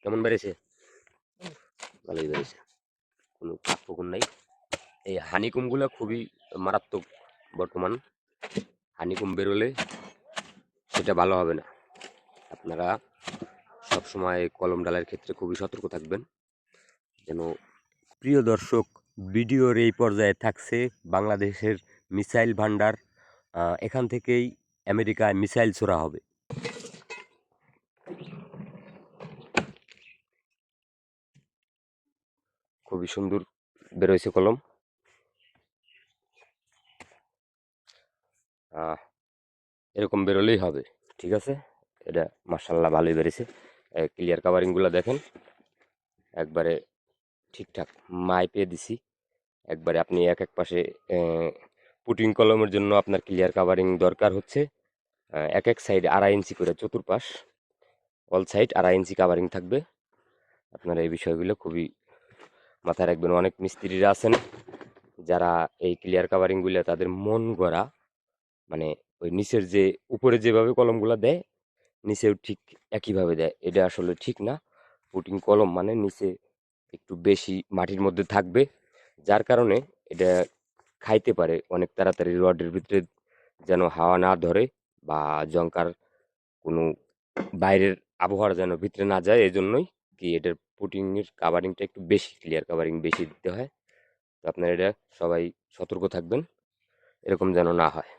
কেমন বেড়েছে? ভালোই বেড়েছে, কোনো ফাঁক ফোকর নাই। এই হানিকুমগুলো খুবই মারাত্মক বর্তমান। হানিকুম বেরোলে সেটা ভালো হবে না। আপনারা সবসময় কলম ডালের ক্ষেত্রে খুবই সতর্ক থাকবেন। যেন প্রিয় দর্শক, ভিডিওর এই পর্যায়ে থাকছে বাংলাদেশের মিসাইল ভান্ডার। এখান থেকেই আমেরিকায় মিসাইল ছোড়া হবে। খুবই সুন্দর বেরোইছে কলম। এরকম বেরোলেই হবে, ঠিক আছে। এটা মার্শাল্লাহ ভালোই বেড়েছে। ক্লিয়ার কাভারিংগুলো দেখেন, একবারে ঠিকঠাক মাইপে দিছি। একবারে আপনি এক এক পাশে পুটিং কলমের জন্য আপনার ক্লিয়ার কাভারিং দরকার হচ্ছে এক এক সাইড 2.5 ইঞ্চি করে, চতুর্পাশ অল সাইড 2.5 ইঞ্চি কাভারিং থাকবে। আপনারা এই বিষয়গুলো খুবই মাথায় রাখবেন। অনেক মিস্ত্রিরা আছেন যারা এই ক্লিয়ার কাভারিংগুলো তাদের মন গড়া, মানে ওই নিচের যে উপরে যেভাবে কলমগুলো দেয় নিচেও ঠিক একইভাবে দেয়। এটা আসলে ঠিক না। পুটিং কলম মানে নিচে একটু বেশি মাটির মধ্যে থাকবে, যার কারণে এটা খাইতে পারে অনেক তাড়াতাড়ি রডের ভিতরে, যেন হাওয়া না ধরে বা জংকার কোনো বাইরের আবহাওয়া যেন ভিতরে না যায়। এই জন্যই কি এটার পুটিংয়ের কাভারিংটা একটু বেশি, ক্লিয়ার কাভারিং বেশি দিতে হয়। তো আপনারা এটা সবাই সতর্ক থাকবেন, এরকম যেন না হয়।